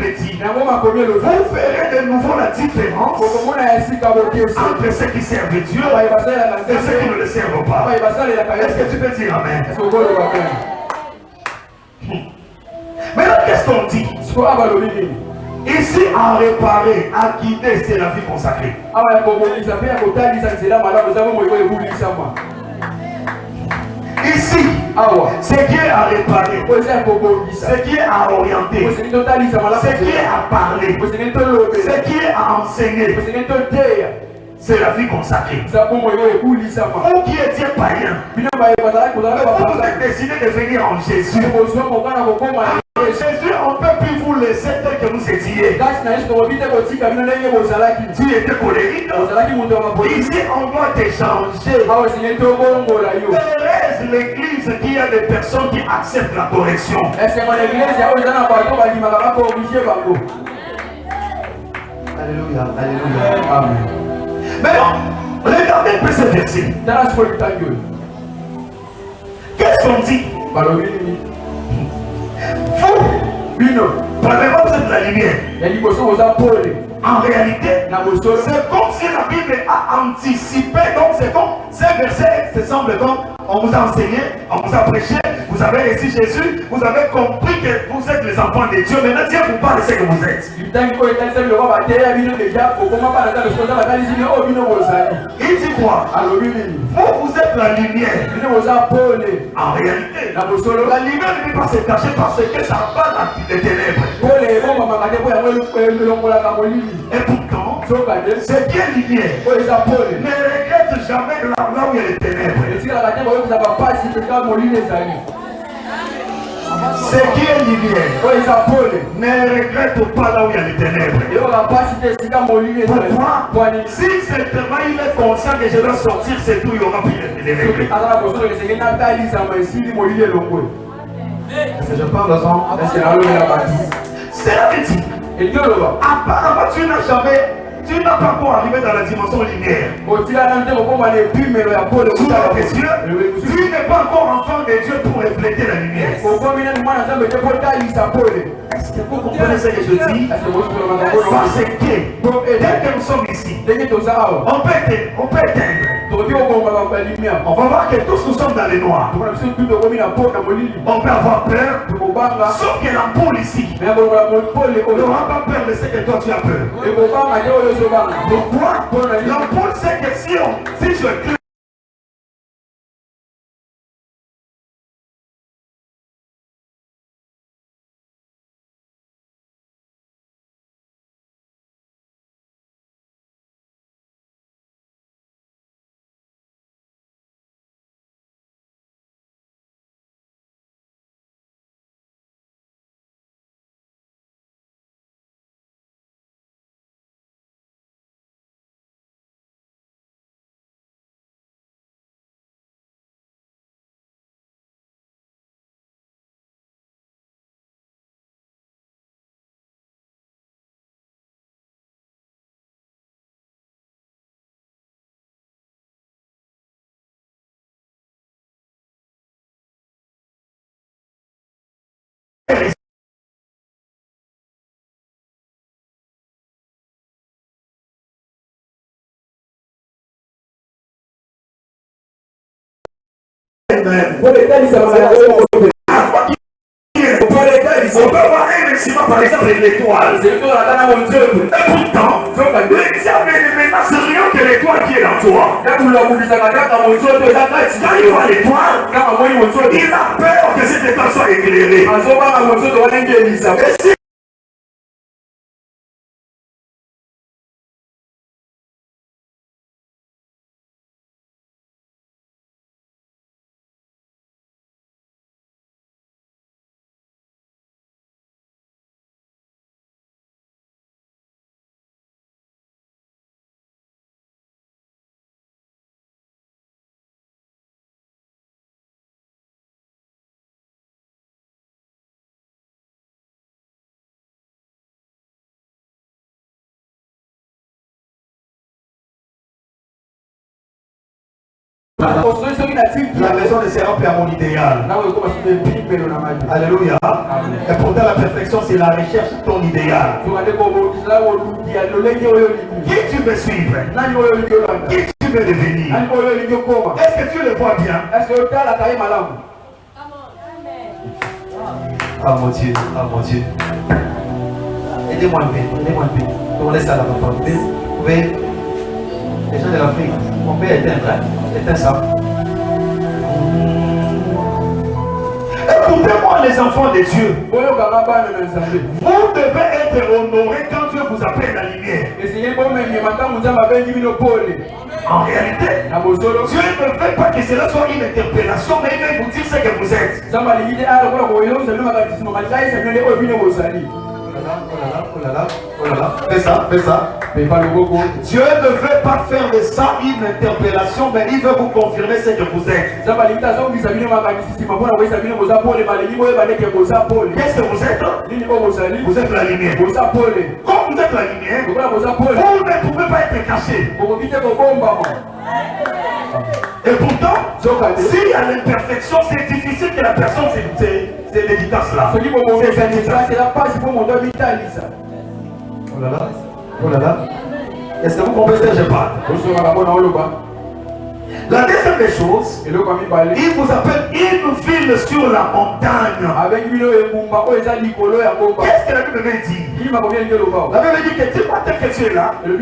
Bible dit, vous verrez de nouveau la différence entre ceux qui servent Dieu et ceux qui ne le servent pas. Est-ce que tu peux dire Amen? Maintenant, qu'est-ce qu'on dit? Ici, à réparer, à guider, c'est la vie consacrée. Ici, c'est Dieu à réparer, c'est Dieu à orienter, c'est Dieu à parler, c'est Dieu à enseigner. C'est la vie consacrée. Vous qui étiez païen, vous êtes décidé de venir en Jésus. Jésus, on ne peut plus vous laisser tel que vous étiez. Tu étais colérique. Ici, on doit t'échanger. Thérèse, l'église qui a des personnes qui acceptent la correction. Alléluia, alléluia. Amen. Mais regardez un peu ce verset. Qu'est-ce qu'on dit? Vous, premièrement, vous êtes la lumière. En réalité, c'est comme si la Bible a anticipé. Donc, c'est comme ces versets, ça semble comme on vous a enseigné, on vous a prêché, vous avez reçu Jésus, vous avez compris que vous êtes les enfants de Dieu. Maintenant, Dieu vous parle de ce que vous êtes. Il dit quoi? Vous êtes la lumière. En réalité, la lumière ne peut pas se cacher parce que ça parle des ténèbres. Et pourtant, c'est bien lumière. Ne regrette jamais là où il y a les ténèbres. C'est qui est lumière. Ne regrette pas là où il y a les ténèbres. Pourquoi? Si certainement il est conscient que je dois sortir, c'est tout, il y aura plus de ténèbres. Est-ce que je parle de ça? C'est la vérité. Apparemment, tu n'as pas encore arrivé dans la dimension linéaire. Tu n'es pas encore enfant de Dieu pour refléter la lumière. Est-ce que vous comprenez ce que je dis? Parce que dès que nous sommes ici, on peut éteindre. On va voir que tous nous sommes dans les noirs. On peut avoir peur, sauf que l'ampoule ici n'aura pas peur de ce que toi tu as peur. Pourquoi? L'ampoule sait que si je clique, on peut voir un maximum par exemple l'étoile. Et pourtant, le diable ne maintenant c'est rien que l'étoile qui est en toi. Quand il voit l'étoile, il a peur que cette étoile soit éclairée. Et si La maison ne sera plus à mon idéal. Alléluia. Et pourtant la perfection c'est la recherche de ton idéal. Qui tu veux suivre? Qui tu veux devenir? Est-ce que tu le vois bien? Ah mon Dieu, ah mon Dieu. Aidez-moi un peu, aidez-moi un peu. Tournez ça là, papa. Vous pouvez. Les gens de l'Afrique, on peut éteindre, hein? Éteindre ça. Écoutez-moi les enfants de Dieu. Vous devez être honorés quand Dieu vous appelle la lumière. En réalité, Dieu ne veut pas que cela soit une interpellation, mais il veut vous dire ce que vous êtes. Oh là là, fais ça, fais ça. Dieu ne veut pas faire de ça une interpellation, mais il veut vous confirmer ce que vous êtes. Qu'est-ce que vous êtes? Vous êtes la lumière. Comme vous êtes la lumière, vous ne pouvez pas être caché. Et pourtant, s'il y a l'imperfection, c'est difficile que la personne se dédicace là. Oh là là, oh là là. Est-ce que vous comprenez ce que je parle? La deuxième des choses, il vous appelle une ville sur la montagne. Qu'est-ce que la Bible veut dire? La Bible dit que tu vois tel que tu es là, tu es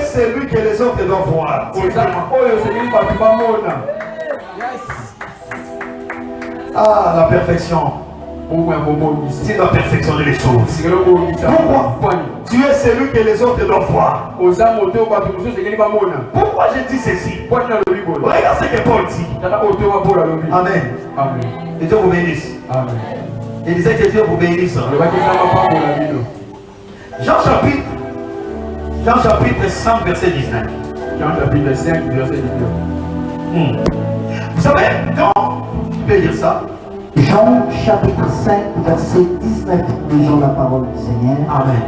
celui que les autres doivent voir. Ah, la perfection. Tu dois perfectionner les choses. Pourquoi? Tu es celui que les autres doivent voir. Pourquoi je dis ceci? Regarde ce que Paul dit. Amen. Et Dieu vous bénisse. Il disait que Dieu vous bénisse. Jean chapitre 5 verset 19. Jean chapitre 5 verset 19. Vous savez, quand tu peux lire ça? Jean chapitre 5 verset 19, lisons la parole du Seigneur. Amen.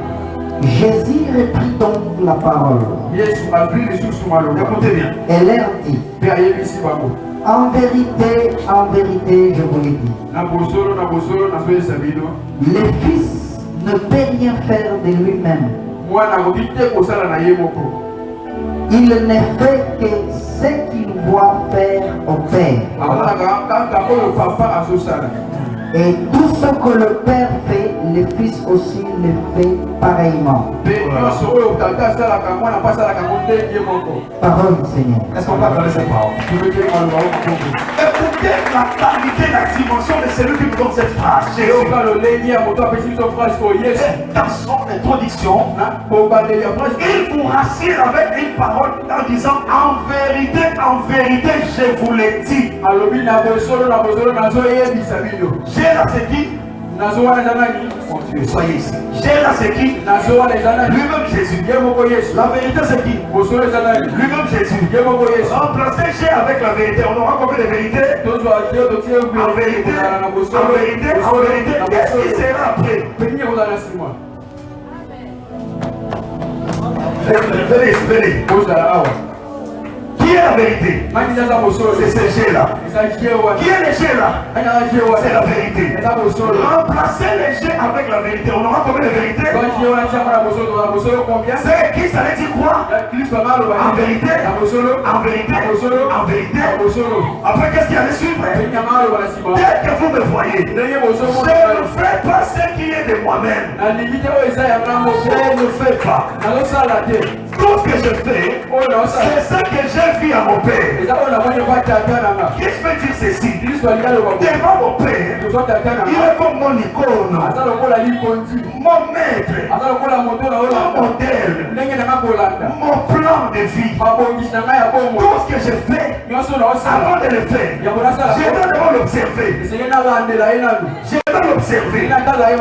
Jésus reprit donc la parole. Écoutez bien. Et leur dit, en vérité, je vous le dis, le Fils ne peut rien faire de lui-même. Il ne fait que ce qu'il voit faire au Père. Et tout ce que le Père fait, le Fils aussi le fait pareillement. Parole du Seigneur. Est-ce qu'on va donner cette parole? Écoutez la qualité, la dimension de celui qui nous donne cette phrase. Dans son introduction, il vous rassure avec une parole en disant en vérité, je vous l'ai dit. J'ai là c'est qui? Mon Dieu, soyez ici. J'ai là c'est qui? Lui-même Jésus. La vérité c'est qui? Lui-même Jésus. Remplacez J'ai avec la vérité. On aura combien de vérités? En vérité, qu'est-ce qui sera après? Venez. Qui est la vérité? C'est ce G là. Qui est le G là? C'est la vérité. Remplacez les G avec la vérité. On aura combien de vérités? C'est qui? Ça veut dire quoi? En vérité. Après qu'est-ce qui allait suivre? Dès que vous me voyez, je ne fais pas ce qui est de moi-même. Je ne fais pas. Tout ce que je fais, c'est ça que j'ai vu à mon Père. Qu'est-ce que dire ceci? Devant mon Père, il est comme mon icône, mon maître, mon modèle, mon plan de vie. Tout ce que je fais, avant de le faire, je dois l'observer. Je dois l'observer.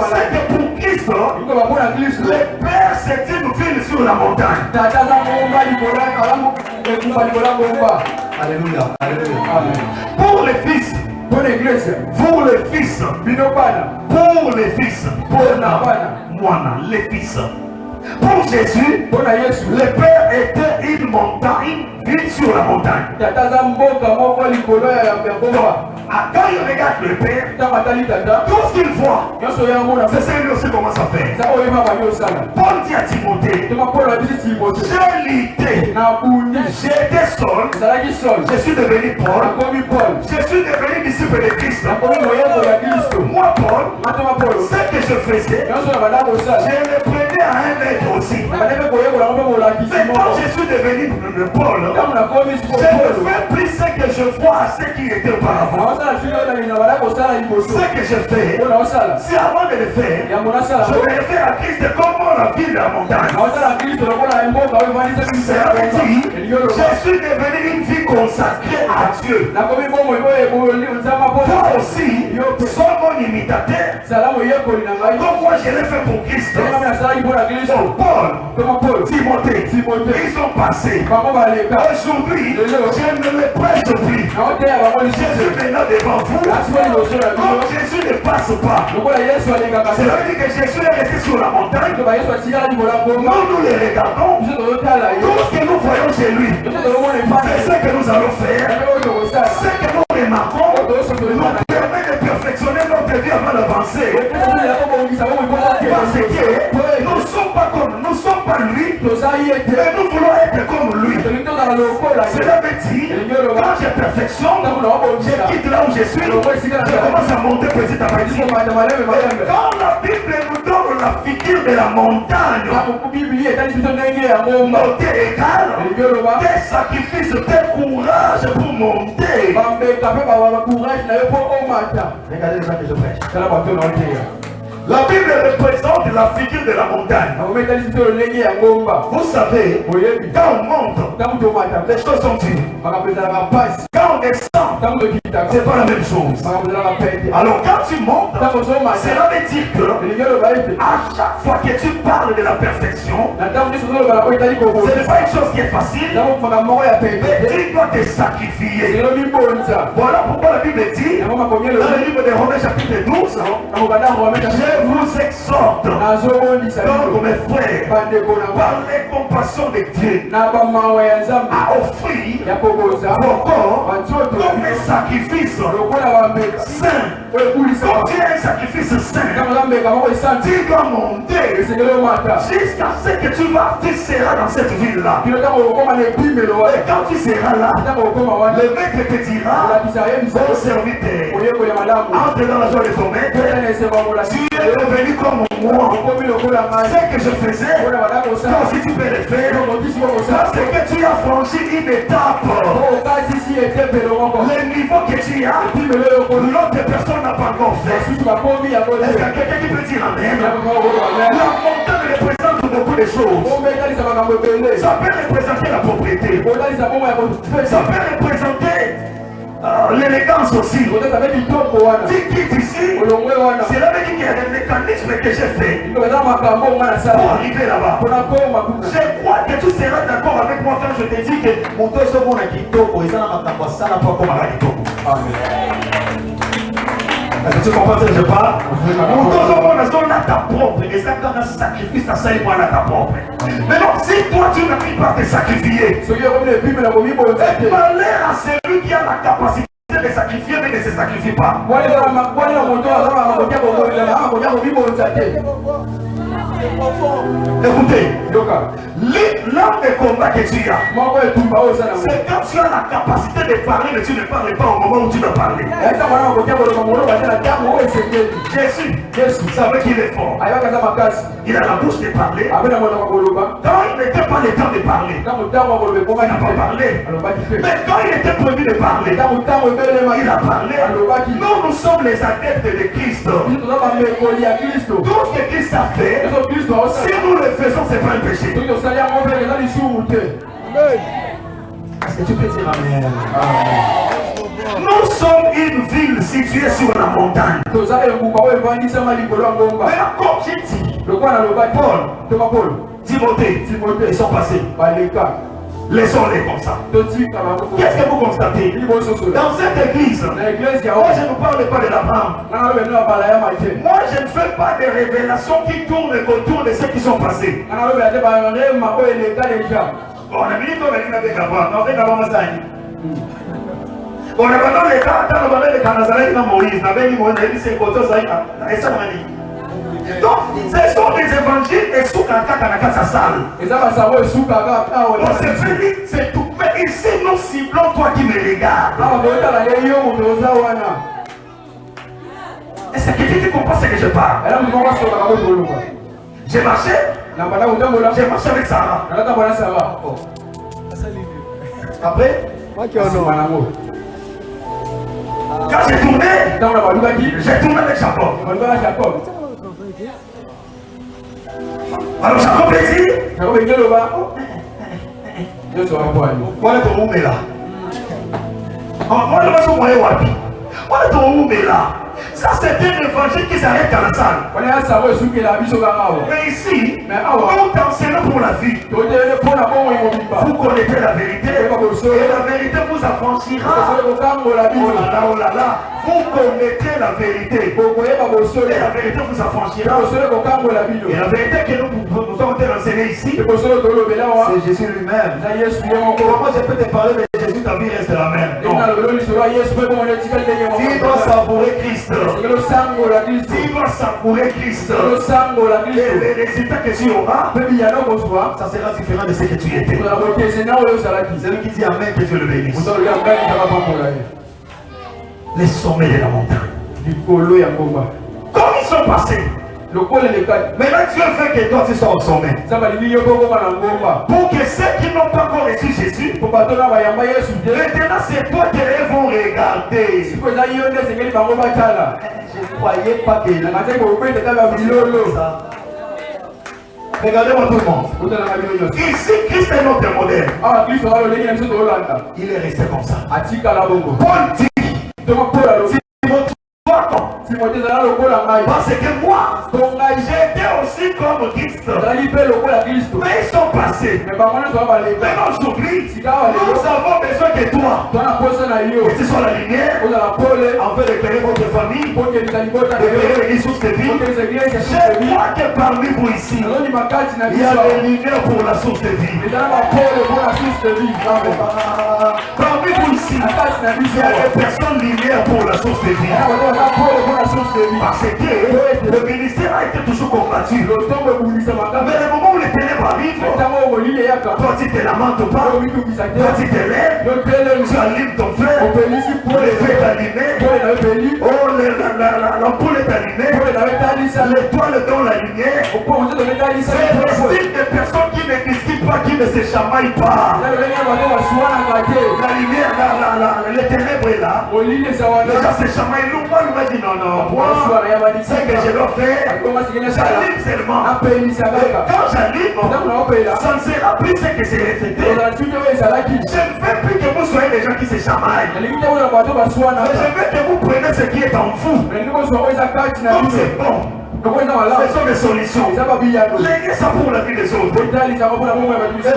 C'est que pour Christ, le Père c'est une ville sur la montagne. Alléluia. Amen. Pour les fils, pour l'église, pour les fils, pour les fils, pour les fils. Pour Jésus, le Père était une montagne, vide sur la montagne. Quand il regarde le Père, tout ce qu'il voit, c'est ça lui aussi commence à faire. Paul dit à Timothée, j'ai lutté, j'ai été seul, je suis devenu Paul, je suis devenu disciple de Christ. Moi Paul, ce que je faisais, je le prenais à un maître aussi. Mais quand je suis devenu Paul, je ne fais plus ce que je vois à ce qui était auparavant. Ce que je fais, si avant de le faire, je vais le faire à Christ comme la ville de la montagne. Ça veut dire, je suis devenu une vie consacrée à Dieu. Toi aussi, sois mon imitateur. Comme moi je l'ai fait pour Christ. Paul, Timothée, ils sont passés. Aujourd'hui, je ne les presse plus. Jésus maintenant devant vous. Comme Jésus ne passe pas, cela veut dire que Jésus est resté sur la montagne. Nous les regardons. Tout ce que nous voyons chez lui, c'est ce que nous allons faire. Ce que nous remarquons nous permet de perfectionner notre vie avant d'avancer. Parce que nous ne sommes pas lui, mais nous voulons être comme lui. Cela veut dire, quand je perfectionne, je quitte là où je suis, je commence à monter petit à petit. Quand la Bible nous donne la figure de la montagne, monter égale, quel sacrifice, quel courage pour monter. Regardez ça que je prêche. La Bible représente la figure de la montagne. Vous savez, quand on monte, les choses sont dures. Quand on descend, c'est pas la même chose. Alors quand tu montes, cela veut dire que à chaque fois que tu parles de la perfection, ce n'est pas une chose qui est facile, mais tu dois te sacrifier. Voilà pourquoi la Bible dit, dans le livre de Romains chapitre 12, je vous exhorte, donc mes frères, par les compassions de Dieu, à offrir vos corps comme un sacrifice saint. Quand tu es un sacrifice saint, tu dois monter jusqu'à ce que tu seras dans cette ville-là. Et quand tu seras là, le maître te dira, bon serviteur, entre dans la joie de ton maître, tu es devenu comme moi. Ce que je faisais, toi aussi tu peux le faire. Parce que tu as franchi une étape. Le niveau que tu as, l'autre personne n'a pas encore fait. Est-ce qu'il y a quelqu'un qui peut dire amen? La montagne représente beaucoup de choses. Ça peut représenter la propriété. Ça peut représenter l'élégance aussi. Tu quittes ici, cela veut dire qu'il y a des mécanismes que j'ai fait pour arriver là-bas. Je crois que tu seras d'accord avec moi quand je te dis que mon dos est bon à Kitoko et ça n'a pas ça n'a pas comme à Kitoko. Est-ce que tu comprends ce que je parle? Mon dos est bon à ta propre et ça comme un sacrifice à ça et moi à ta propre. Mais non, si toi tu n'arrives pas à te sacrifier, malheur à celui qui a la capacité de sacrifier mais ne se sacrifie pas. Écoutez, l'âme de combat que tu as, c'est quand tu as la capacité de parler mais tu ne parles pas au moment où tu dois parler. Jésus savait qu'il est fort. Il a la bouche de parler. Quand il n'était pas le temps de parler, il n'a pas parlé. Mais quand il était prévu de parler, il a parlé. Nous sommes les adeptes de Christ. Tout ce que Christ a fait, si nous le faisons, c'est pas un péché. Est-ce que tu peux dire amen? Nous sommes une ville située sur la montagne. Mais comme j'ai dit, Paul, Timothée, ils sont passés. Laissons-les comme ça. Qu'est-ce que vous constatez? Dans cette église, moi je ne parle pas de l'Abraham. Moi je ne fais pas des révélations qui tournent autour de ceux qui sont passés. On a mis ton avec Abraham. On a abandonné les cas, on a abandonné les cas, on a Moïse, on a Moïse, c'est quoi ça? Et ça, donc, ce sont des évangiles et sous la salle. On s'est fait, c'est tout. Mais ici, nous ciblons toi qui me regardes. Est-ce que tu comprends ce que je parle? J'ai marché. J'ai marché avec Sarah. Après, quand j'ai tourné avec Jacob. Alors Jacob dit, voilà ton monde est là. Moi je vais sur moi wapi. Voilà ton monde est là. Ça c'est un évangile qui s'arrête dans la salle. Mais ici, on t'enseigne pour la vie. Vous connaissez la vérité. Et la vérité vous affranchira. Oh là là. Vous connaissez la vérité. Et la vérité vous affranchira. Et la vérité que nous avons été enseignés ici, c'est Jésus lui-même. Comment je peux te parler de Jésus, ta vie reste la même? Non. Tu dois savourer Christ. Tu dois savourer Christ. Et les résultats que tu auras, ça sera différent de ce que tu étais. Celui qui dit Amen, que Dieu le bénisse. Les sommets de la montagne. Comme ils sont passés. Maintenant Dieu veut que toi tu sois au sommet. Pour que ceux qui n'ont pas encore reçu Jésus, maintenant c'est toi que les vont regarder. Je ne croyais pas que regardez-moi tout le monde. Ici, Christ est notre modèle. Il est resté comme ça. Paul dit, parce que moi, j'étais aussi comme Christ. Mais ils sont passés. Mais aujourd'hui, nous avons besoin que toi, que tu sois la lumière, afin d'éclairer votre famille, d'éclairer l'église sous cette vie. Je crois que parmi vous ici, il y a des lumières pour la source de vie. Parmi vous ici, il y a des personnes lumières pour la source de vie. Parce que le ministère a été toujours combattu. Mais le moment où les ténèbres arrivent, toi tu te lamentes pas, toi tu te lèves, tu allumes ton feu, le feu est allumé, oh l'ampoule est allumée, l'étoile dans la lumière. C'est le style de personnes qui ne discutent pas, qui ne se chamaillent pas. La lumière, les ténèbres est là. Les gens se chamaillent, nous dit non, ce que je dois faire, j'allume seulement. Quand j'allume, ça ne sera plus ce que c'est reflété. Je ne veux plus que vous soyez des gens qui se chamaillent. Mais je veux que vous preniez ce qui est en vous. Comme c'est bon. Ce sont des solutions. Léguez ça pour la vie des autres. Et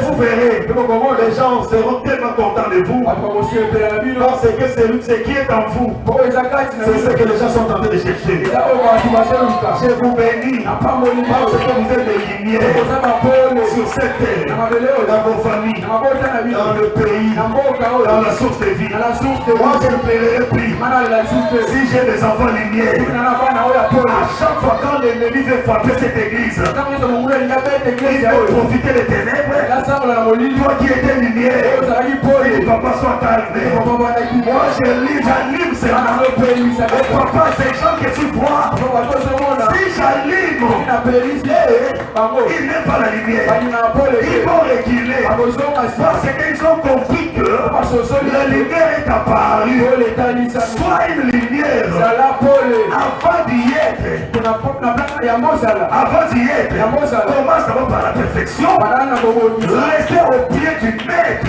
vous verrez, les gens seront tellement contents de vous. Parce que c'est ce qui est en vous. C'est ce que les gens sont en train de chercher. Je vous bénis parce que vous êtes des lumières sur cette terre, dans vos familles, dans le pays, dans la source de vie. Moi je ne paierai plus si j'ai des enfants lumières. À chaque fois quand l'ennemi veut frapper cette église, il veut profiter des ténèbres. Toi qui étais lumière, que papa soit calme. Moi j'allume seulement. Papa, ces gens que tu vois, si j'allume, ils n'aiment pas la lumière. Ils vont reculer parce qu'ils ont compris que la lumière est apparue. Sois une lumière avant d'y être. Avant d'y être, commence d'abord par la perfection. Restez au pied du maître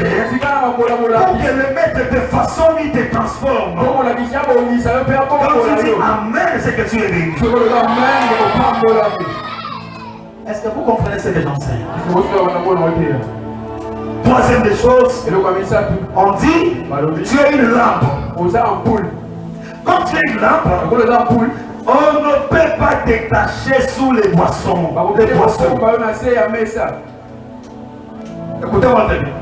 pour que le maître te façonne, il te transforme. Quand tu dis Amen, c'est que tu es béni. Est-ce que vous comprenez ce que j'enseigne? Troisième des choses, Et le comme ça, on dit, tu as une lampe. on a un poule. Quand tu as une lampe, On a un poule. on ne peut pas détacher sous les boissons. Les boissons. Écoutez-moi très bien.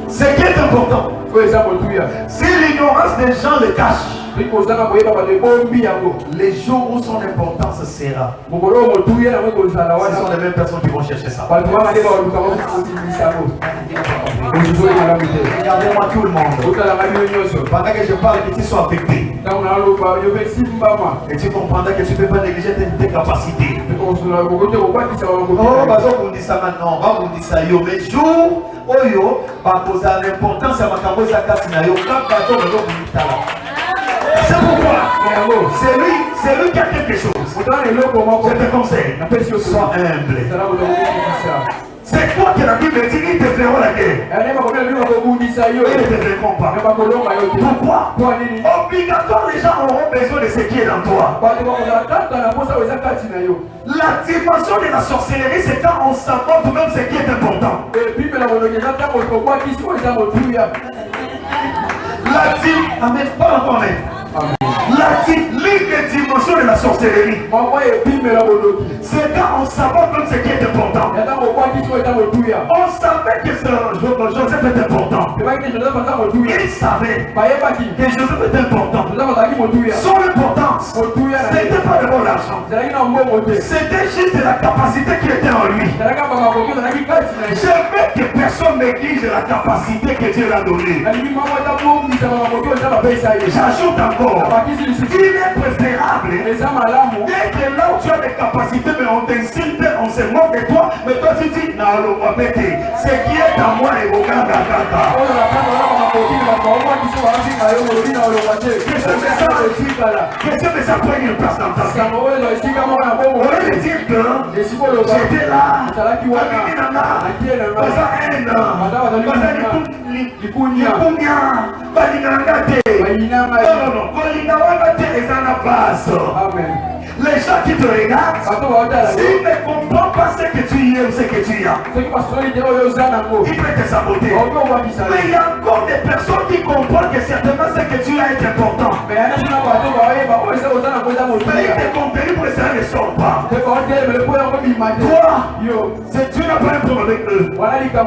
Ce qui est important, si l'ignorance des gens le cache, les jours où son importance sera, ce sont les mêmes personnes qui vont chercher ça. Regardez-moi tout le monde. Pendant que je parle, que tu sois affecté. Et tu comprendras que tu ne peux pas négliger tes capacités. Oh, on dit ça maintenant, on dit ça. Mais jour, oyo, l'importance à ma c'est pourquoi c'est lui qui a quelque chose. Je te conseille, sois humble. C'est toi qui la Bible dit, ils te feront la guerre. Ils ne te feront pas. Pourquoi? Obligatoire, les gens auront besoin de ce qui est dans toi. La dimension de la sorcellerie, c'est quand on s'apporte même ce qui est important. Amen, pas encore même. L'une des dimensions de la sorcellerie, c'est quand on sabote même ce qui est important. On savait que Joseph était important. Il savait que Joseph était important. Son importance, ce n'était pas de l'argent. C'était juste la capacité qui était en lui. Je veux que personne néglige la capacité que Dieu l'a donnée. J'ajoute encore, il est préférable dès que là où tu as des capacités, mais on t'insulte, on se moque de toi, mais toi tu dis, non, ce qui est à moi est au gaga. Que ce message prenne une place dans ta vie. On va dire que j'étais là, les gens qui te regardent, s'ils ne comprennent pas ce que tu es ou ce que tu as, ils peuvent te saboter. Mais il y a encore des personnes qui comprennent que certainement ce que tu as est important. Mais ils te comprennent pour que ça ne sort pas. Toi, tu n'as pas un problème avec eux. Tu as un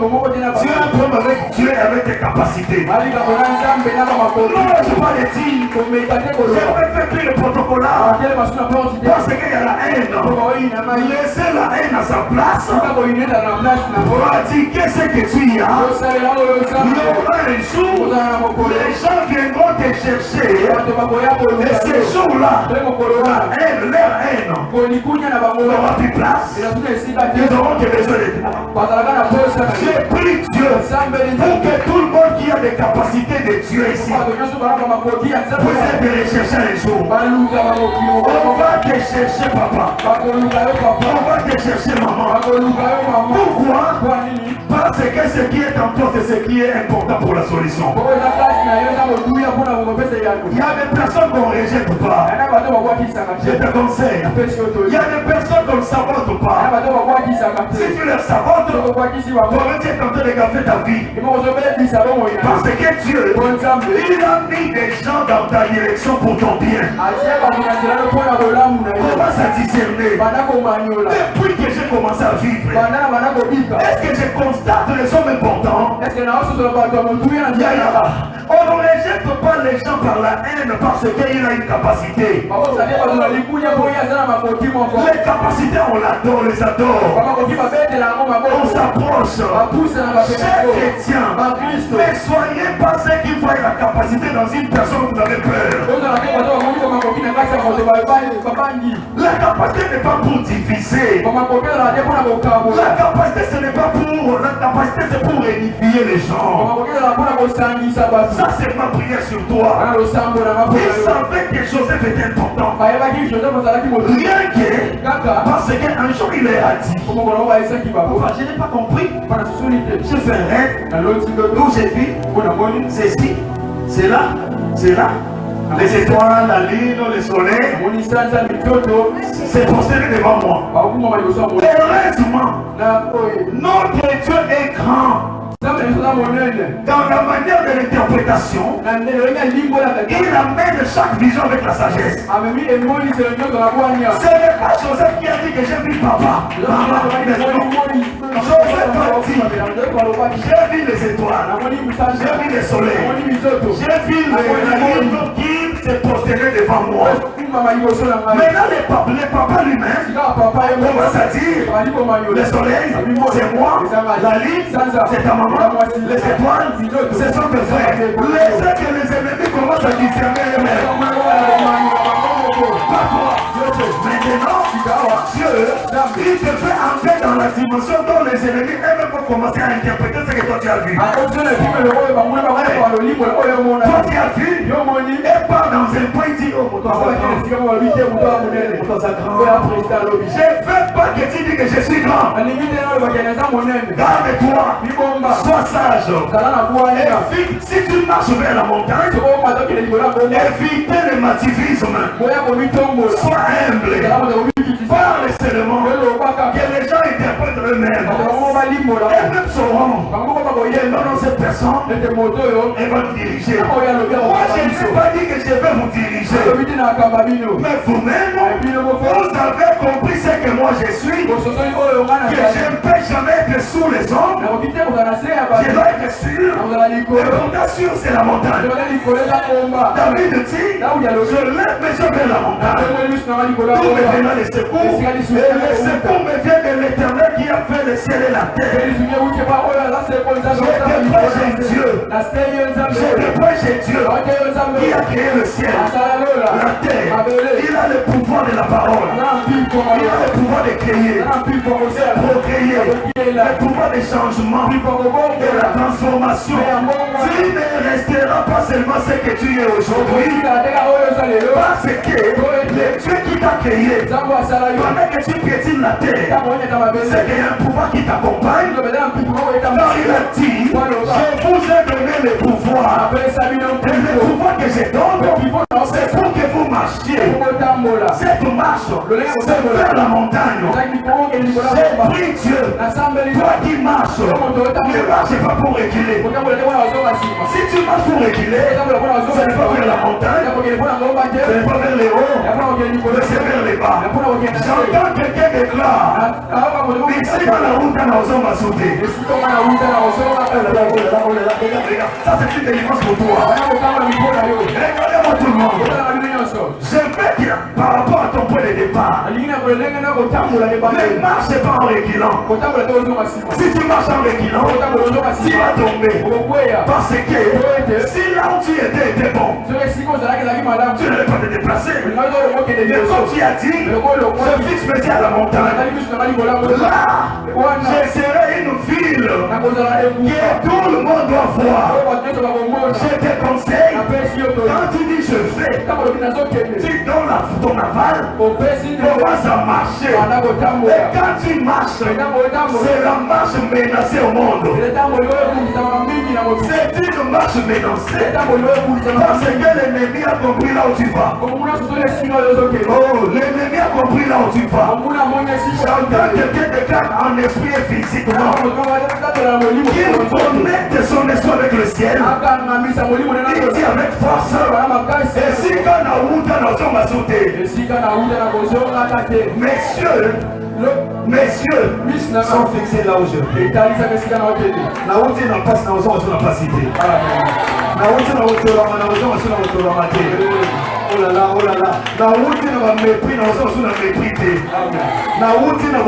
problème avec Dieu et avec tes capacités. Non, je parle de dire, j'aimerais faire plus le protocole là. Parce qu'il y a la haine. Laissez la haine à sa place. Pratiquez ce que tu as. Il y aura un jour où les gens viendront te chercher. Et ces jours-là, la haine, leur haine, n'aura plus place. Ils auront besoin de toi. J'ai pris Dieu pour que tout le monde qui a des capacités de Dieu ici puisse te rechercher un jour. On va te chercher papa. On va te chercher maman. Pourquoi? Parce que ce qui est en toi, c'est ce qui est important pour la solution. Il y a des personnes qu'on ne rejette pas. Je te conseille. Il y a des personnes qu'on ne sabote pas. Si tu les sabotes, comment tu es tenté de gaffer ta vie? Parce que Dieu, il a mis des gens dans ta direction pour ton bien. Comment ça discerner? Depuis que j'ai commencé à vivre, est-ce que je constate les hommes importants? On ne rejette pas les gens par la haine parce qu'il a une capacité. Les capacités, on l'adore, on les adore. On s'approche. Chers chrétiens, mais soyez pas ceux qui voient la capacité dans une personne, vous avez peur. La capacité n'est pas pour diviser. La capacité, ce n'est pas pour. La capacité, c'est pour réunifier les gens. Ça, c'est ma prière sur toi. Il savait que Joseph était important. Rien que parce qu'un jour il a dit, je n'ai pas compris. Je fais un rêve. D'où j'ai vu ceci, c'est là, c'est là. Les étoiles, la lune, le soleil, c'est prosterné devant moi. Heureusement, notre Dieu est grand. Dans la manière de l'interprétation, il amène chaque vision avec la sagesse. Ce n'est pas Joseph qui a dit que j'ai vu papa. Joseph a dit, j'ai vu les étoiles, j'ai vu le soleil, j'ai vu la lune qui s'est prosternée devant moi. Maintenant, le papa lui-même commence à dire, le soleil, c'est moi, la lune, c'est ta maman. Les étoiles, ce sont tes frères. Laissez que les ennemis commencent à discerner eux-mêmes. Pas toi. Maintenant, Dieu, il te fait entrer dans la dimension dont les ennemis eux-mêmes vont commencer à interpréter ce que toi tu as vu. Toi tu as vu, et pas dans un point, il dit, oh, mon toi, je ne veux pas que tu dis que je suis grand. Garde-toi, sois sage. Si tu marches vers la montagne, évite le mativisme. Sois humble. Parle seulement. Que les gens interprètent eux-mêmes. Eux-mêmes sauront. Non, cette personne, elle va te diriger. Moi, je n'ai pas dit que je vais vous diriger. Mais vous-même, vous avez compris ce que moi je suis. Que je ne peux jamais être sous les hommes. Je dois être sûr. Et pourtant sûr, c'est la montagne. David dit, je lève mes yeux vers la montagne. D'où me viendra le secours. Et le secours me vient de l'Éternel qui a fait le ciel et la terre. Je te prêche Dieu. Je te prêche Dieu qui a créé le ciel, la terre. Il a le pouvoir de la parole. Il a le pouvoir de créer, de procréer, le pouvoir de changement, de la transformation. Tu ne resteras pas seulement ce que tu es aujourd'hui, parce que le Dieu qui t'a créé, pendant que tu piétines la terre, c'est qu'il y a un pouvoir qui t'accompagne. Car il a dit, je vous ai donné le pouvoir. Et le pouvoir que je donne, c'est pour que vous marchiez. Cette marche, c'est vers la montagne. J'ai pris Dieu. Toi qui marches, ne marche pas pour reculer. Si tu marches pour reculer, ce n'est pas vers la montagne, ce n'est pas vers les hauts, mais c'est vers les bas. J'entends quelqu'un déclare, ici dans la route, dans la m'a sauté. Ça c'est une délivrance pour toi. Regardez-moi tout le monde. Je vais dire par rapport à ton point de départ, ne marche pas en reculant. Si tu marches en reculant, tu vas tomber. Parce que si là où tu étais bon, tu n'allais pas te déplacer. Mais comme tu as dit, je fixe mes yeux à la montagne. Là, je serai une ville que tout le monde doit voir. Je te conseille, quand tu dis je fais, tu donnes ton aval, commence à marcher. Et quand tu marches, c'est la marche menacée au monde. C'est une marche menacée. Parce que l'ennemi a compris là où tu vas. Oh, l'ennemi a compris là où tu vas. J'entends quelqu'un déclare en esprit et physiquement qu'il connecte son esprit avec le ciel. Il dit avec force. Et si quand messieurs sont fixés là où je vais. Naouti n'a pas cité. Oh là là, Naouti n'a pas mépris, n'a mépris. Naouti n'a pas.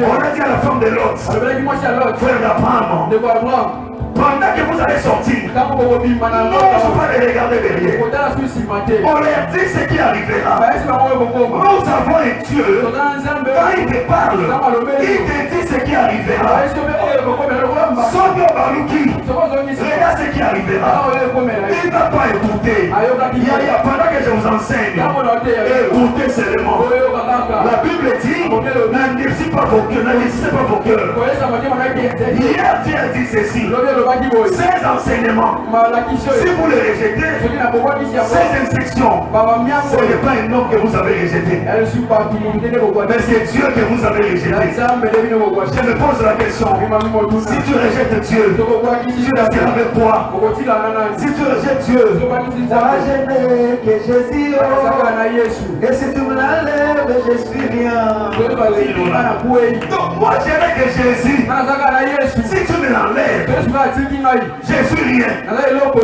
On a dit à la femme de l'autre, frère d'Abraham, pendant que vous allez sortir, non, il ne faut pas les regarder derrière. On leur dit ce qui arrivera. Nous avons un Dieu, quand il te parle, il te dit ce qui arrivera. Sonia Balouki, regarde ce qui arrivera. Il n'a pas écouté. Pendant que je vous enseigne, écoutez seulement. La Bible dit, n'endurcissez pas vos cœurs, n'endurcissez pas vos cœurs. Hier, Dieu a dit ceci. Ces enseignements, si vous les rejetez, ces instructions, ce n'est pas un homme que vous avez rejeté, mais c'est Dieu que vous avez rejeté. Je me pose la question, si tu rejettes Dieu, Dieu restera avec toi. Si tu rejettes Dieu, moi je n'ai que Jésus, et si tu me l'enlèves, je suis rien. Donc moi je n'ai que Jésus, si tu me l'enlèves, je suis rien. Donc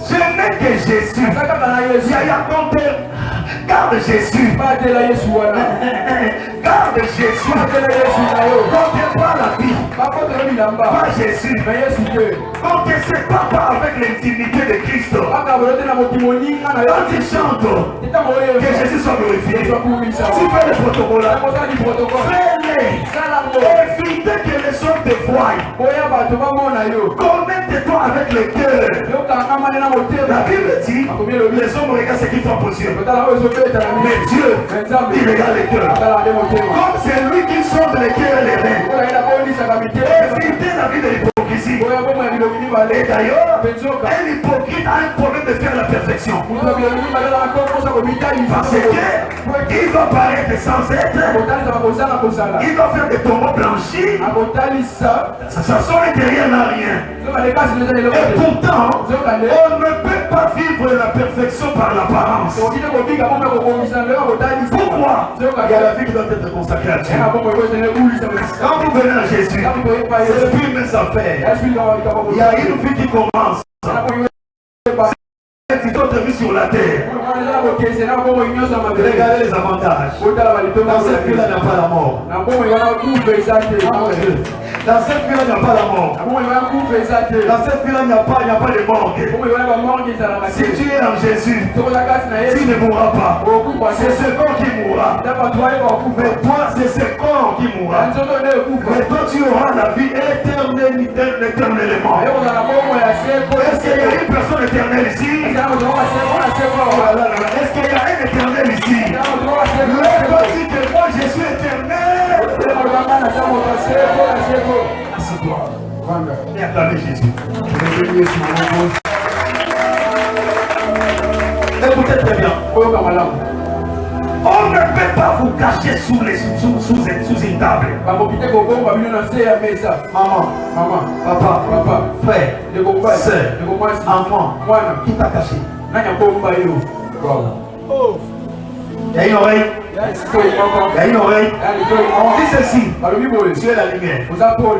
je n'ai que Jésus. Yaya compte, garde Jésus. Garde Jésus. Compte pas la vie. Pas Jésus. Compte c'est pas avec l'intimité de Christ. Quand tu chantes, que Jésus soit glorifié. Tu fais le protocole. Fais-les. Évitez que les hommes te voient. Connecte-toi avec le cœur. La Bible dit, les hommes regardent ce qu'ils font pour Dieu. Mais Dieu, il regarde les cœurs. Comme c'est lui qui sonde les cœurs et les reins. Évitez la vie de l'hypocrisie. Et d'ailleurs, un hypocrite a un problème de faire la perfection. Parce qu'il va paraître sans être. Il va faire des tombeaux blanchis. Son intérieur n'a rien. Et pourtant, on ne peut pas vivre la perfection par l'apparence. Pourquoi? Il y a la vie qui doit être consacrée à Dieu. Quand vous venez à Jésus, c'est plus mes affaires. Il y a une vie qui commence. C'est votre vie sur la terre. Regardez les avantages. Dans cette vie-là, il n'y a pas la mort. Dans cette vie-là, il n'y a pas la mort. Dans cette vie-là, il n'y a pas de morgue. Si tu es en Jésus, tu ne mourras pas. C'est ce corps qui mourra. Mais toi, c'est ce corps qui mourra. Mais toi, tu auras la vie éternellement. Est-ce qu'il y a une personne éternelle ici? Est-ce qu'il y a un éternel ici? Lève-toi, dis que moi je suis éternel. Assieds-toi. Et acclamez Jésus. Écoutez très bien. On ne peut pas vous cacher sous une table. Maman, papa, frère, soeur, enfant, qui t'a caché? Il y a une oreille. Il y a une oreille. On dit ceci. Tu es la lumière.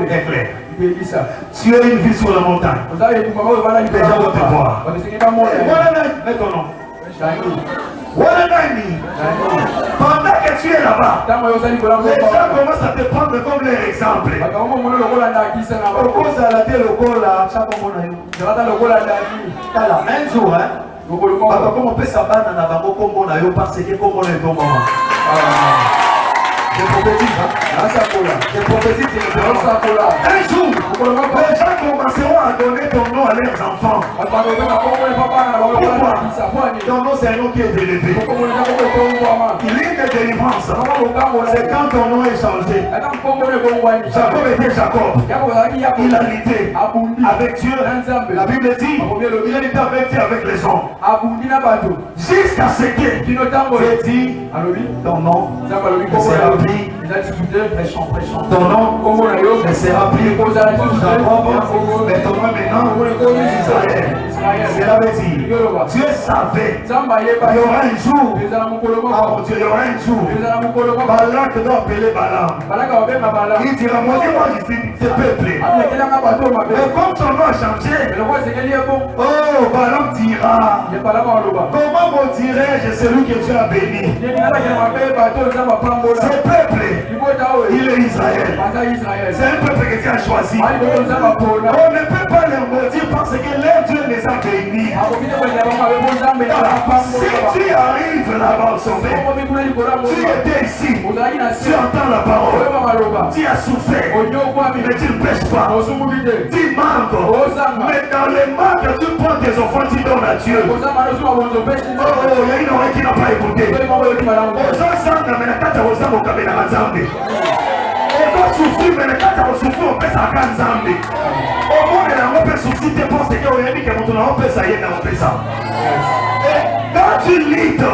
Éclair. Tu es une ville sur la montagne. Les gens vont te voir. Mets ton nom. Pendant que tu es là-bas, les gens commencent à te prendre comme leur exemple. Un jour, comme on peut s'abattre parce que comme on est ton maman. Je prophétise, je prophétise, un jour, les gens commenceront à donner ton nom à leurs enfants. Pourquoi? Ton nom, c'est un nom qui est élevé. L'île de délivrance, c'est quand ton nom est changé. Jacob était Jacob. Il a lutté avec Dieu. La Bible dit, il a lutté avec Dieu, avec les hommes. Jusqu'à ce que Dieu dit, ton nom sera pris. Prêchons. Ton nom sera pris. Mais ton nom maintenant, Israël. Cela veut dire, Dieu savait, il y aura un jour, ah mon Dieu, il y aura un jour, Balak doit appeler Balaam. Il dira, moi je suis ce peuple. Mais comme son nom a changé, oh, Balaam dira, comment me dirais-je celui que Dieu a béni? Ce peuple, il est Israël. C'est un peuple que Dieu a choisi. On ne peut pas les maudire parce que leur Dieu les a bénis. Si tu arrives là-bas au sommet, tu étais ici, tu entends la parole, tu as souffert, mais tu ne pêches pas, tu manques, mais dans les manques, tu prends tes enfants, tu donnes à Dieu. Oh, il y a une oreille qui n'a pas écouté. Nzambe. Et quand souffrir, mais quand tu as souffert, on peut ça à Nzambe. Au monde, on peut souffrir, tu penses que on dit que on peut ça, on peut ça. Quand tu lides,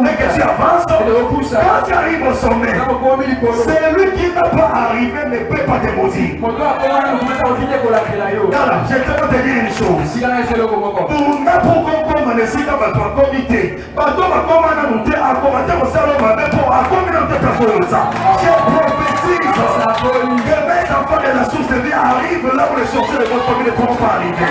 mais que tu avances, quand tu arrives au sommet, celui qui n'a pas arrivé ne peut pas te maudire. Voilà, je vais te dire une chose. Pour n'importe comment, ne s'il n'y a pas de comité, pas de comité, à commenter au salon, mais pour à communauté personnelle. Je prophétise que mes enfants de la source de vie arrivent là où les sorciers de votre famille ne pourront pas arriver.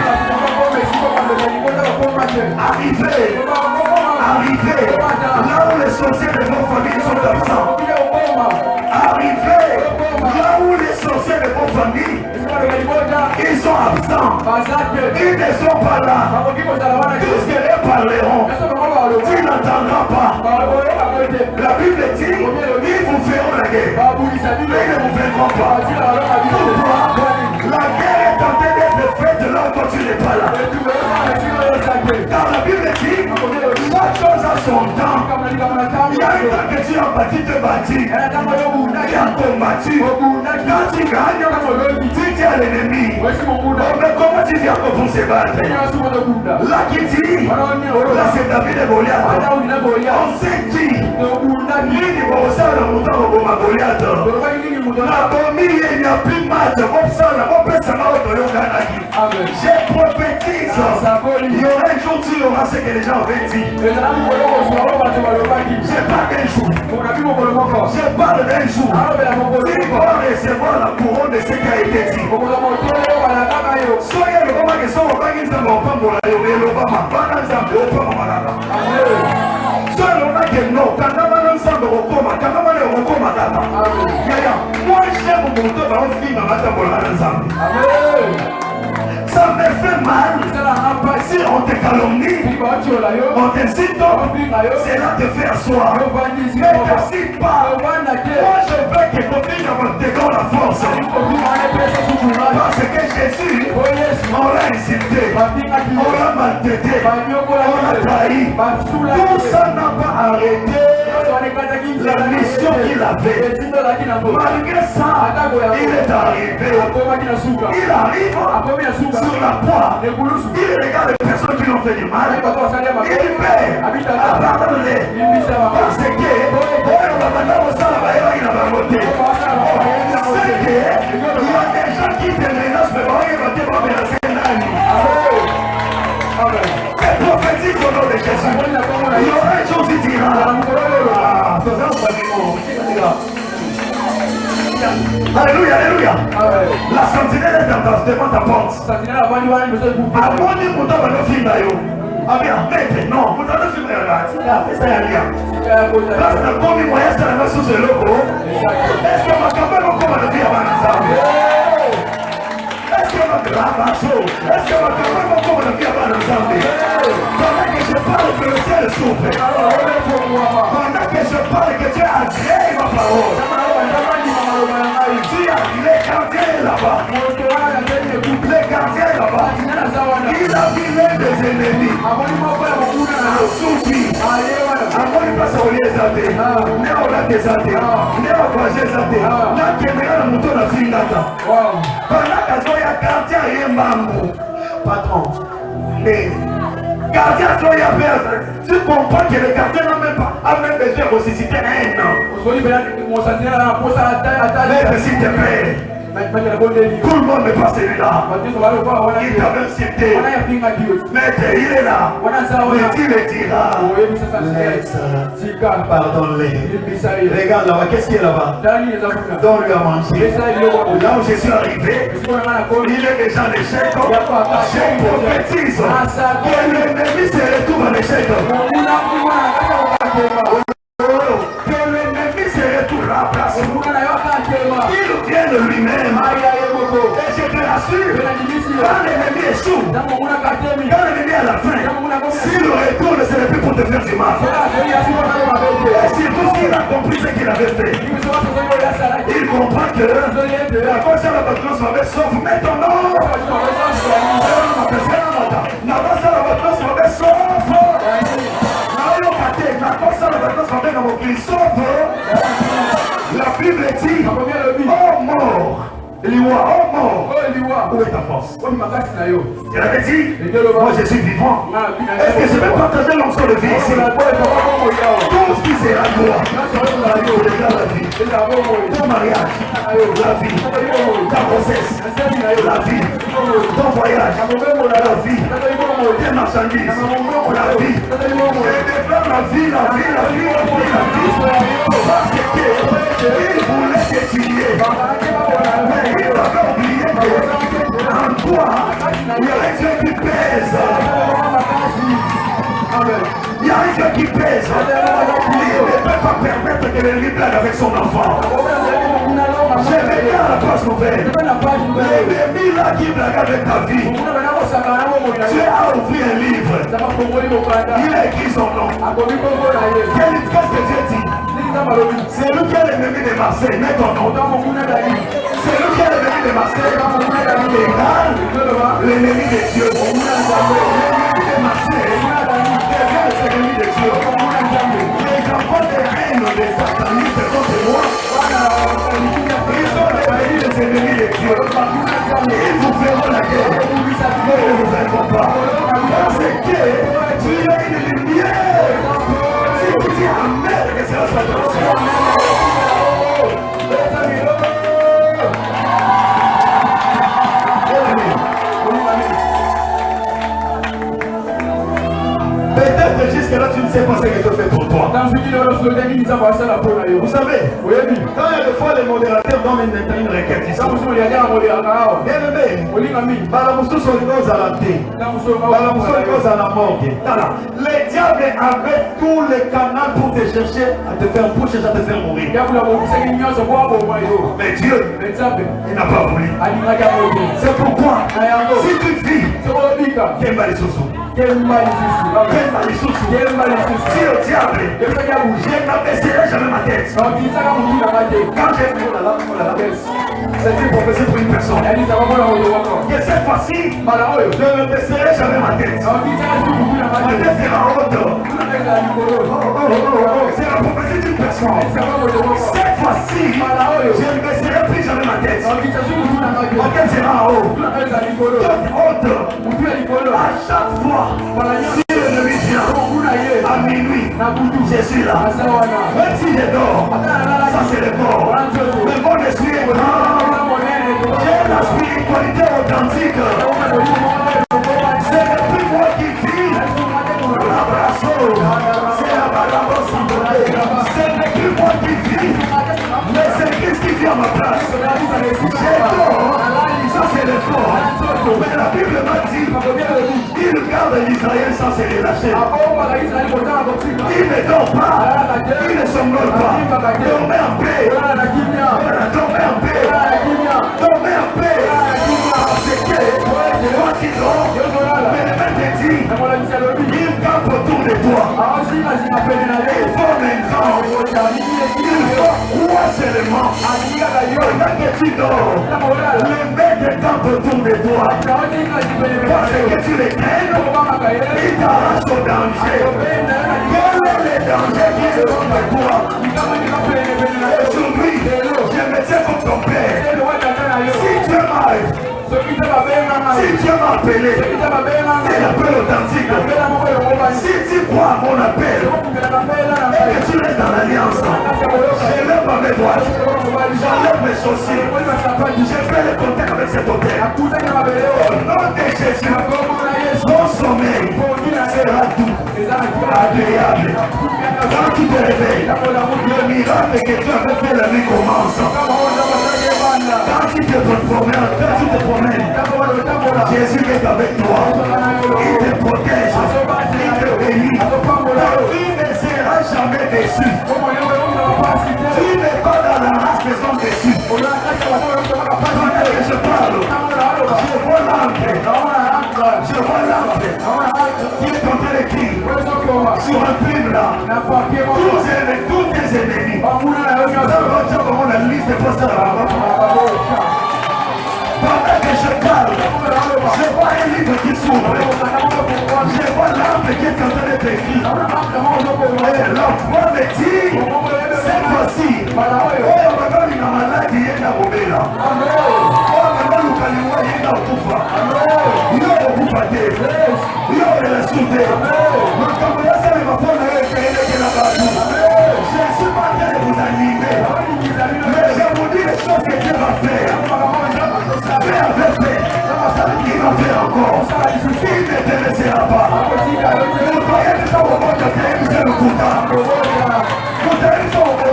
Arrivez là où les sorciers de vos familles sont absents. Arrivez là où les sorciers de vos familles ils sont absents. Ils ne sont pas là. Tout ce qu'ils parleront, tu n'entendras pas. La Bible dit ils vous feront la guerre. Ils ne vous feront pas. Pourquoi? La guerre est en train d'être faite là où tu n'es pas là. Car la Bible dit chaque chose a son temps. Il y a un temps que tu as bâti, te bâti. Tu as combattu. Quand tu gagnes, tu dis à l'ennemi. Mais comment tu viens pour se battre? Là qui dit, là c'est David et Goliath. On s'est dit, l'île va au sein de mon temps au Goliath. La famille, il n'y a plus de match. Je prophétise. Il y aura un jour, tu auras ce que les gens avaient dit. Je parle d'un jour. Je parle d'un jour. Tu vas recevoir la couronne de ce qui a été dit. Soyez le moment que son repas qui s'en va au Pambola et au Lobama. Pas dans un peu au Pambola. Soyez le moment que non. Quand on va dans un peu au Pambola, quand on va au Pambola. Moi, j'aime mon tour dans un film à Matambola dans un peu. Ça me fait mal. Si on te calomnie, on t'insulte, cela te fait asseoir. Ne t'insulte pas. Moi je veux que ton fils te donne la force. Parce que Jésus, on l'a insulté, on l'a maltraité, on l'a trahi. Tout ça n'a pas arrêté la mission qu'il avait. Malgré ça, il est arrivé. Il arrive sur la croix. Il regarde les personnes qui l'ont fait du mal. Il paie. Abandonne-les. Parce que il y a des gens qui te menacent, mais il va te menacer. Et prophétise au nom de Jésus. Il y aura une chose qui dira. Alléluia, alléluia. La sentinelle est devant ta porte. À moi, dit pour toi, le film d'ailleurs. Ah bien, maître, non, vous avez filmé là. Tu as fait ça, il y a rien. Là, c'est un bon moyen, c'est la même chose de l'eau. Est-ce que ma campagne va comment le dire avant l'ensemble? Est-ce que ma campagne va comment le dire avant l'ensemble? Pendant que je parle que le ciel souffre. Pendant que je parle que tu as agréé ma parole. Tu as les gardiens là-bas. Les gardiens là-bas. Il a filé des ennemis. Souffri. Amoni passe au lieu zate. Ne ola te zate. Ne ovaje zate. Na kemera na muto na fingata. Pendant que ya quartier yembangu. Patron. Mais gardien soya père. Tu comprends que le gardien n'a même pas besoin de ressusciter un an. Mais s'il te plaît. Tout le monde n'est pas celui-là. Il t'avait cité. Maître, il est là. Mais tu le diras. Pardonne-les. Regarde là-bas, qu'est-ce qu'il y a là-bas? Donne-lui à manger. Là où je suis arrivé, il est déjà en échec. Je prophétise que l'ennemi se retrouve en échec. Que l'ennemi se retrouve à la place. Il vient de lui-même. Et je te rassure, quand l'ennemi échoue, quand l'ennemi à la fin, s'il retourne, ce n'est plus pour te faire du mal. Et surtout s'il a compris ce qu'il avait fait, il comprend que la conscience de la patronne s'en va sauf maintenant. La conscience de la patronne s'en va sauf. La conscience de la patronne s'en va sauf. La Bible dit, oh mort, Liwa, oh mort, où est ta force? Il avait dit, moi je suis vivant. Est-ce que je vais partager l'onction de vie ici? Tout ce qui sera toi, la vie, ton mariage, la vie, ta grossesse, la vie, ton voyage, la vie, tes marchandises, la vie, et développe la vie, la vie, la vie, la vie, la vie, parce qu'il voulait t'étudier, mais il avait oublié qu'en toi, il y a un Dieu qui pèse. Il y a un Dieu qui pèse. Il ne peut pas permettre que l'ennemi blague avec son enfant. J'ai regardé la page nouvelle. L'ennemi là qui blague avec ta vie. Tu as ouvert un livre. Il a écrit son nom. Qu'est-ce que Dieu dit? C'est lui qui est l'ennemi de Marseille. Mets ton nom. C'est lui qui est l'ennemi de Marseille. Égal l'ennemi de Dieu. L'ennemi de Marseille. C'est l'ennemi de Dieu. Les enfants des reines des satanistes contre moi. Ils sont les ennemis de Dieu. Ils vous feront la guerre. Mais ils ne vous feront pas. Parce que tu es une lumière. Si tu dis Amen, que c'est la salvation. Peut-être jusque-là tu ne sais pas ce que je fais pour toi. Vous savez, quand il y a des fois les modérateurs donnent une requête ici. Le diable avait tous les canaux pour te chercher, à te faire pousser, à te faire mourir. Mais Dieu, il n'a pas voulu. C'est pourquoi, si tu vis, si le diable, je n'abaisserai jamais ma tête. Quand j'ai vu c'est une prophétie pour une personne. Et cette fois-ci, je ne baisserai jamais ma tête. Ma tête sera haute. C'est la prophétie d'une personne. Cette fois-ci, je ne baisserai plus jamais ma tête. Ma tête sera haute. Haute. À chaque fois, si l'ennemi vient à minuit, je suis là. Même si je dors, ça c'est le corps. Mais mon esprit est grand. J'ai la spiritualité authentique. C'est le plus moi qui vis. L'abrasso, c'est la balance. C'est le plus moi qui vis. Mais c'est Christ qui vit à ma place. J'ai tort. Ça c'est le corps. Mais la Bible m'a dit, il garde l'Israël sans se relâcher. Il ne dort pas, il ne somnole pas. Dormez en paix. Dormez en paix. Dormez en paix. C'est que toi qui dors, mais le maître dit, il campe autour de toi. Il forme un camp. Il faut croire seulement. Pendant que tu dors, le maître campe autour de toi. Parce que tu les traînes, il t'arrache au danger. Quel est le danger qui est devant toi? Aujourd'hui, je me tiens comme ton père. Si Dieu m'arrête, si Dieu m'a appelé, c'est l'appel authentique. Si tu crois à mon appel et que tu restes dans l'alliance, je lève ma main droite, j'enlève mes chaussures, je fais le contact avec cet hôtel. Au nom de Jésus, ton sommeil sera doux, agréable. Quand tu te réveilles, le miracle que tu avais fait la nuit commence. Quand tu te promènes, Jésus est avec toi. Il te protège, il te bénit. Ta vie ne sera jamais déçue. Tu n'es pas dans la race maison déçue. Pendant que je parle, je vois l'âme qui est en train d'écrire sur un film là. Tous tes ennemis. Comment la liste est postée là-bas. Pendant que je parle, je vois un livre qui s'ouvre. Je vois l'âme qui est en train d'être écrite. Et l'enfant me dit, cette fois-ci,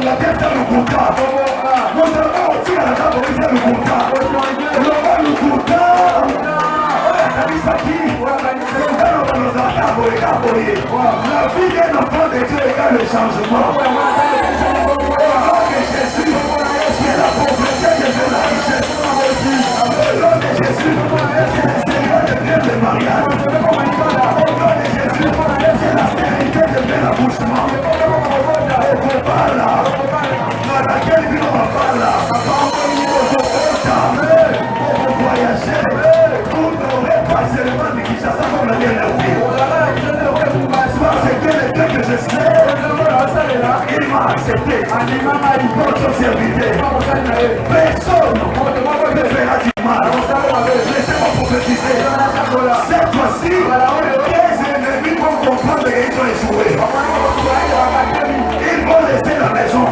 La vie d'un enfant de Dieu égale le changement. Au nom de Jésus, c'est la pauvreté qui fait la richesse. Au nom de Jésus, c'est le Seigneur de faire le mariage. Au nom de Jésus, c'est la vérité de faire l'accouchement. Et pour parler, dans laquelle vie on va parler, pour voyager, pour ne pas seulement de Kinshasa comme la dernière vie. Parce que le Dieu que je sais, il m'a accepté pour son serviteur. Personne ne fera du mal. Laissez-moi prophétiser. Cette fois-ci, les ennemis vont comprendre qu'ils ont échoué. Ils vont laisser la maison.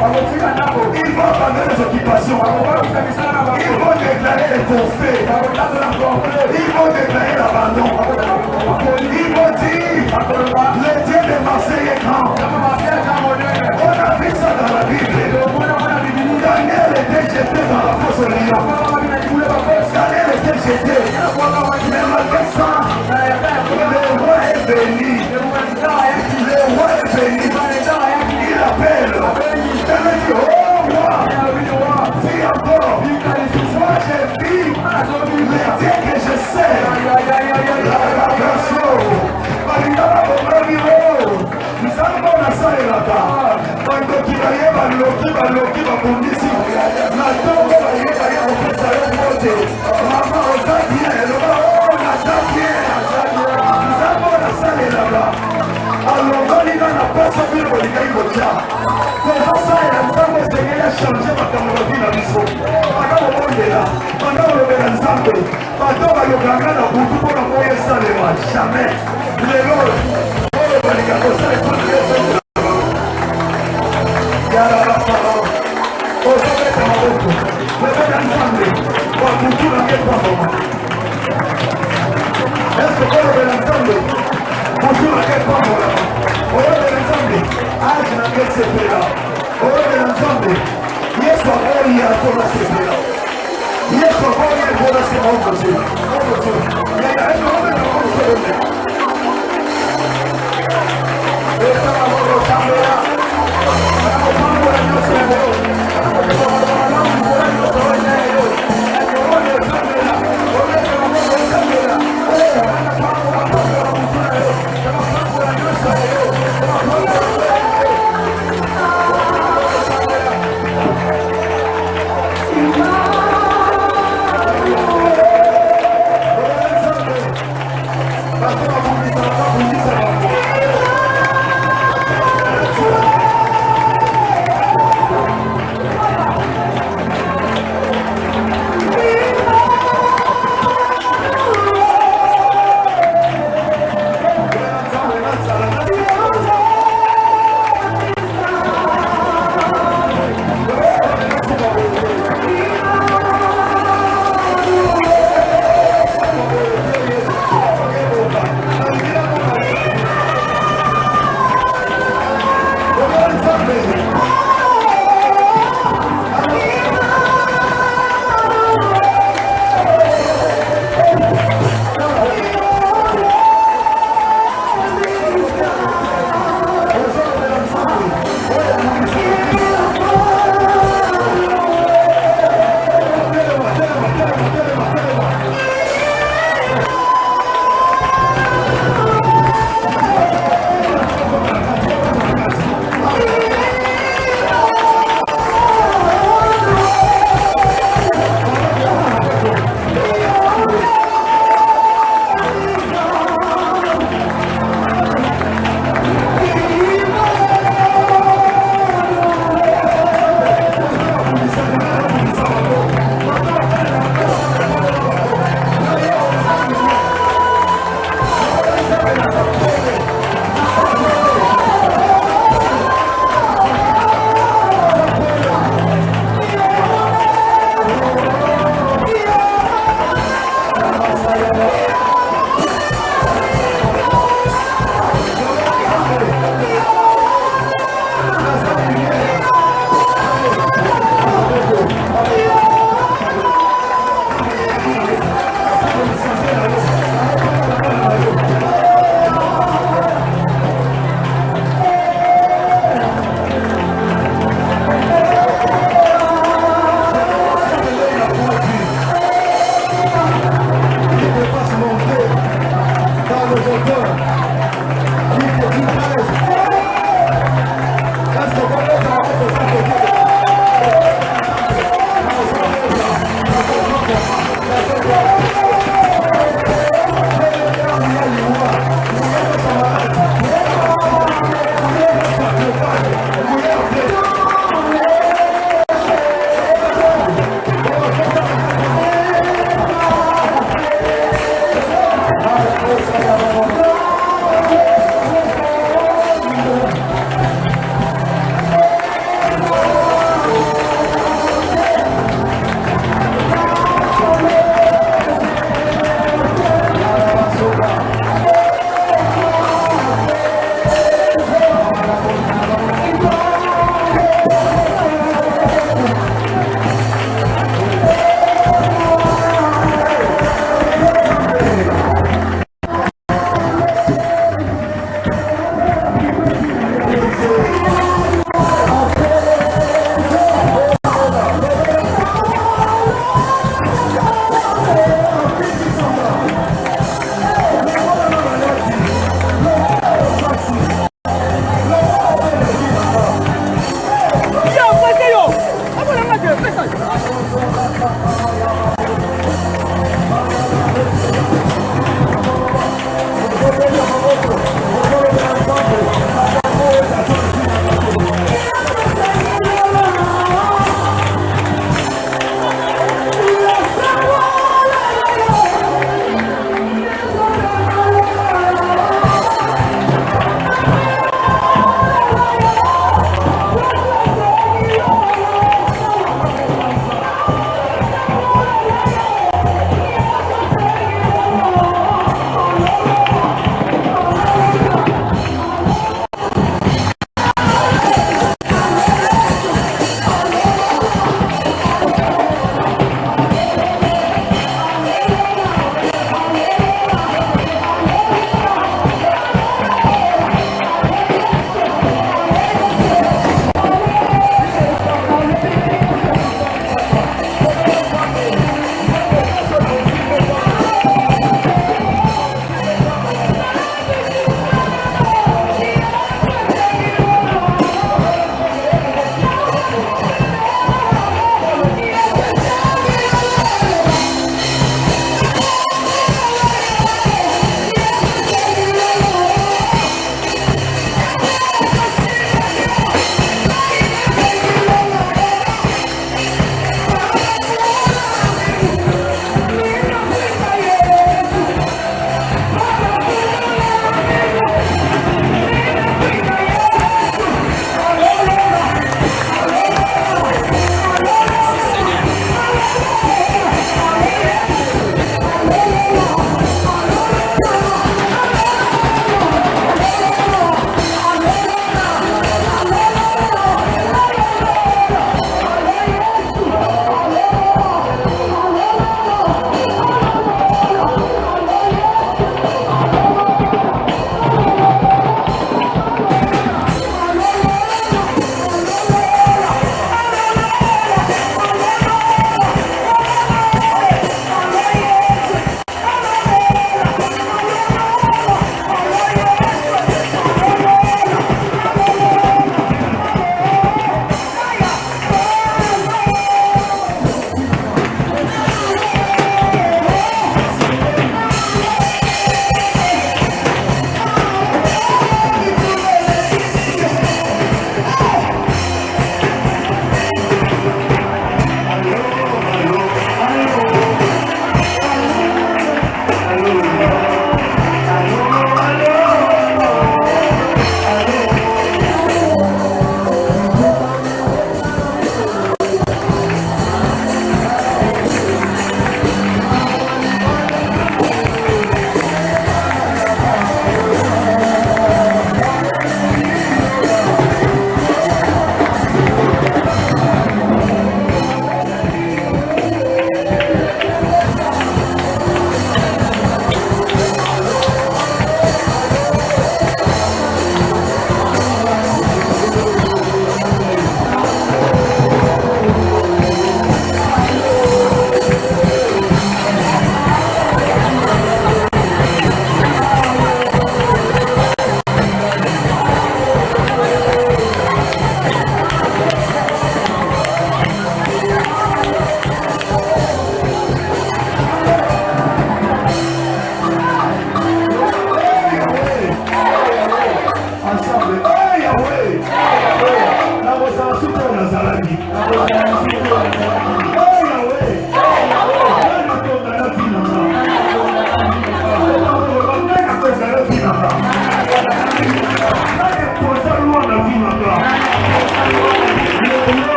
Ils vont abandonner les occupations. Ils vont déclarer les forfaits. Ils vont déclarer l'abandon. Ils vont dire, le Dieu de Marseille est grand. On a vu ça dans la Bible. Daniel était jeté dans la fosse au lion. Daniel était jeté. Mais malgré ça, le roi est béni. Le roi est béni. Il appelle. Il dit, oh roi, si encore, moi j'ai vu le Dieu que je sais. La grâce. baloki bakundisi na ntongo bayeba ye kopesa yo mbote mama oza bien eloba o naza bien nzambe oyo nasalelaka alongoli nga na poso bino bolingai kotya tozosalela nzambe esengeli achange makambo bavi na biso banda kobondela banda kolobela nzambe bato bayokanga na butu mpona moyo esalema jamais lelo oyo balinga kosala ekondeso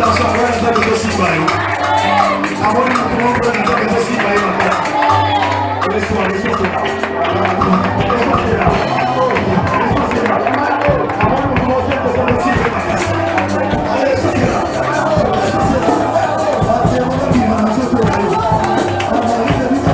Attention, on va faire des aussi bails. Avant de nous prendre, on va faire des aussi bails. Laisse-moi, laisse-moi, c'est là. Laisse-moi, c'est là. Laisse-moi, c'est là. Avant de nous commencer, on va faire des aussi bails. Laisse-moi, c'est là. Laisse-moi, c'est là. On va vivre dans ce tour. On va vivre dans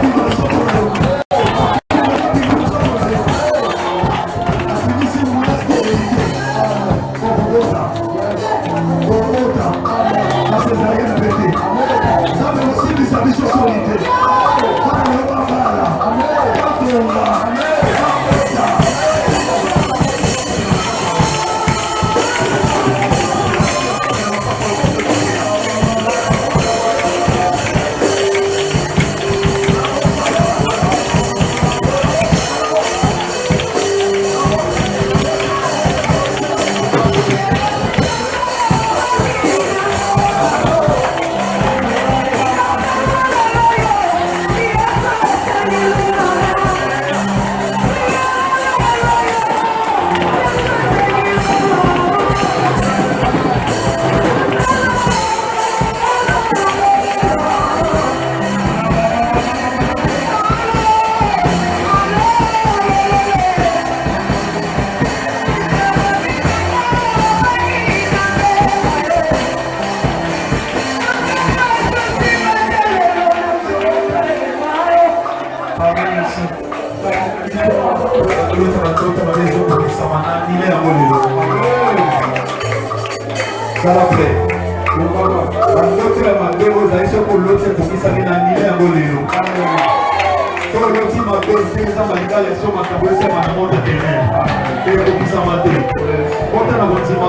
ce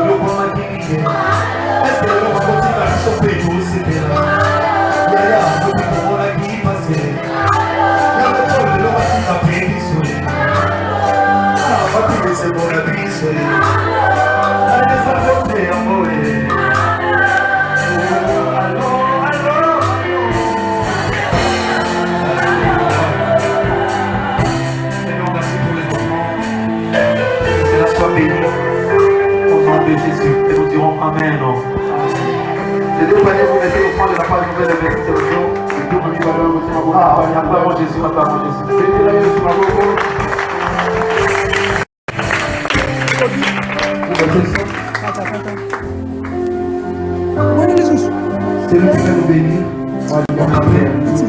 tour. Amen. Les deux paniers, vous mettez au point de la page nouvelle de verset. Ah, acclamons Jésus, acclamons Jésus.